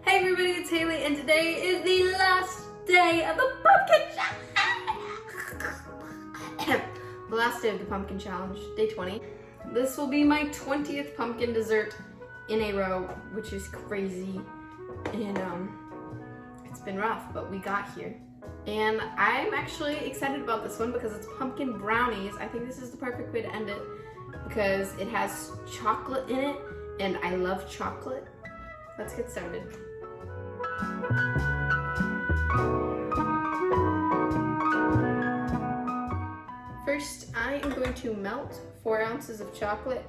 Hey everybody, it's Hailey, and today is the last day of the pumpkin challenge. The last day of the pumpkin challenge, day 20. This will be my 20th pumpkin dessert in a row, which is crazy. And it's been rough, but we got here. And I'm actually excited about this one because it's pumpkin brownies. I think this is the perfect way to end it because it has chocolate in it, and I love chocolate. Let's get started. First, I am going to melt 4 ounces of chocolate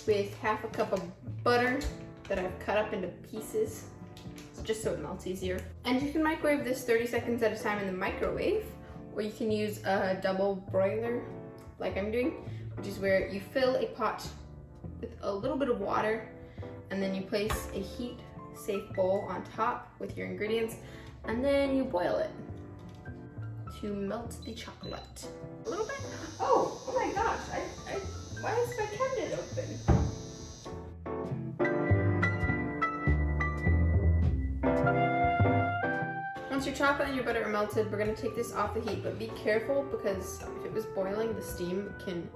with half a cup of butter that I've cut up into pieces, just so it melts easier. And you can microwave this 30 seconds at a time in the microwave, or you can use a double broiler like I'm doing, which is where you fill a pot with a little bit of water, and then you place a heat-safe bowl on top with your ingredients, and then you boil it to melt the chocolate. A little bit. Oh my gosh, why is my cabinet open? Once your chocolate and your butter are melted, we're gonna take this off the heat, but be careful because if it was boiling, the steam can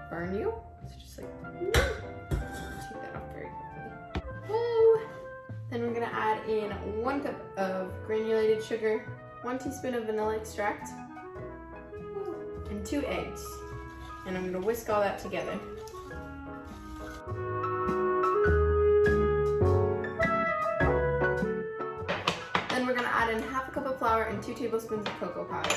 burn you. So just like, take that off very quickly. Woo! Then we're gonna add in 1 cup of granulated sugar, 1 teaspoon of vanilla extract, and 2 eggs. And I'm gonna whisk all that together. Then we're gonna add in half a cup of flour and 2 tablespoons of cocoa powder.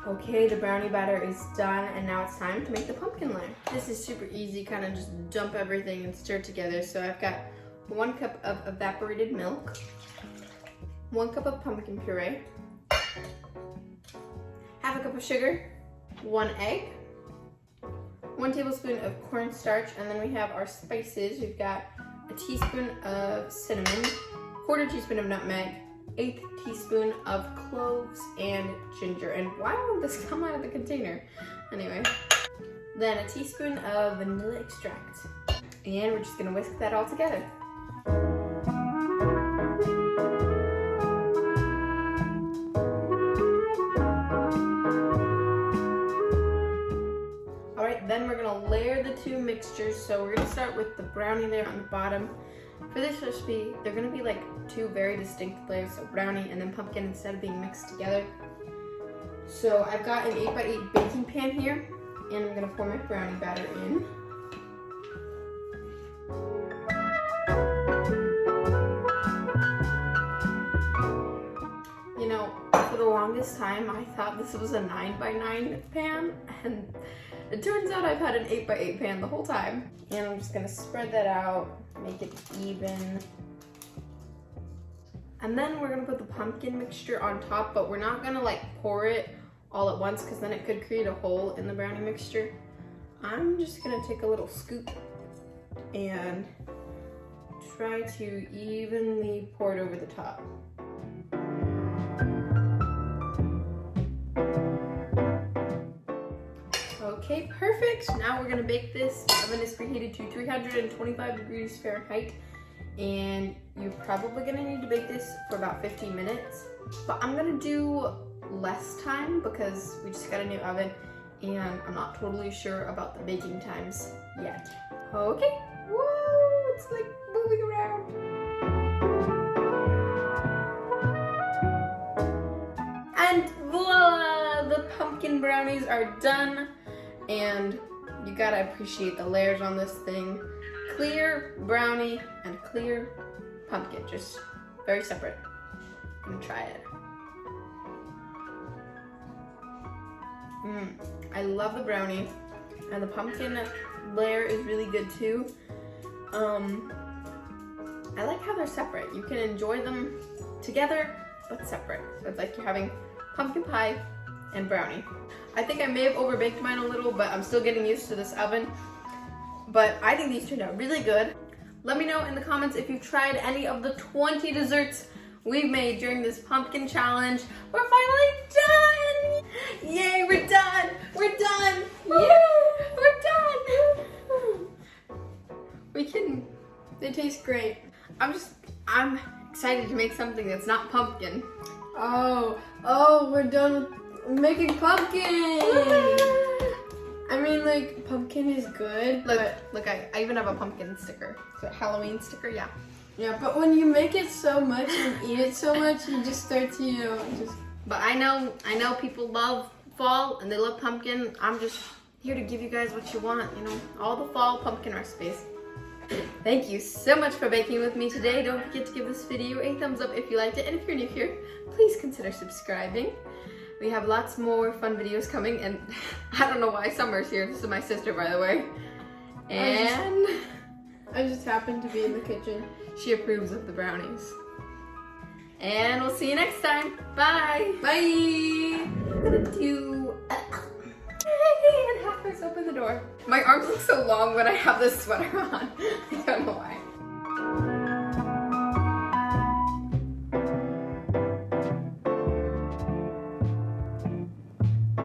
Okay, the brownie batter is done, and now it's time to make the pumpkin layer. This is super easy, kind of just dump everything and stir it together. So I've got 1 cup of evaporated milk, 1 cup of pumpkin puree, half a cup of sugar, 1 egg, 1 tablespoon of cornstarch, and then we have our spices. We've got a teaspoon of cinnamon, 1/4 teaspoon of nutmeg, 1/8 teaspoon of cloves and ginger. And why won't this come out of the container? Anyway, then a teaspoon of vanilla extract. And we're just gonna whisk that all together. All right, then we're gonna layer the 2 mixtures. So we're gonna start with the brownie layer on the bottom. For this recipe, they're gonna be like 2 very distinct layers of brownie and then pumpkin instead of being mixed together. So I've got an 8x8 baking pan here, and I'm gonna pour my brownie batter in. You know, for the longest time, I thought this was a 9x9 pan, and it turns out I've had an 8x8 pan the whole time. And I'm just gonna spread that out, make it even. And then we're gonna put the pumpkin mixture on top, but we're not gonna like pour it all at once because then it could create a hole in the brownie mixture. I'm just gonna take a little scoop and try to evenly pour it over the top. Okay, perfect. Now we're gonna bake this. The oven is preheated to 325 degrees Fahrenheit, and you're probably gonna need to bake this for about 15 minutes. But I'm gonna do less time because we just got a new oven, and I'm not totally sure about the baking times yet. Okay, whoa, it's like moving around. And voila, the pumpkin brownies are done. And you gotta appreciate the layers on this thing. Clear brownie and clear pumpkin, just very separate. I'm gonna try it. I love the brownie, and the pumpkin layer is really good too. I like how they're separate. You can enjoy them together, but separate. So it's like you're having pumpkin pie and brownie. I think I may have overbaked mine a little, but I'm still getting used to this oven. but I think these turned out really good. Let me know in the comments if you've tried any of the 20 desserts we've made during this pumpkin challenge. We're finally done! Yay, we're done! We're done! Yay, we're done! They taste great. I'm excited to make something that's not pumpkin. Oh, we're done with making pumpkin! I mean, like, pumpkin is good. Look, I even have a pumpkin sticker. So a Halloween sticker, yeah. Yeah, but when you make it so much and eat it so much, you just start to, you know, just... But I know people love fall and they love pumpkin. I'm just here to give you guys what you want, you know, all the fall pumpkin recipes. Thank you so much for baking with me today. Don't forget to give this video a thumbs up if you liked it. And if you're new here, please consider subscribing. We have lots more fun videos coming, and I don't know why Summer's here. This is my sister, by the way. And I just happened to be in the kitchen. She approves of the brownies. And we'll see you next time. Bye. Bye. I'm gonna do... and halfway open the door. My arms look so long when I have this sweater on. I don't know why.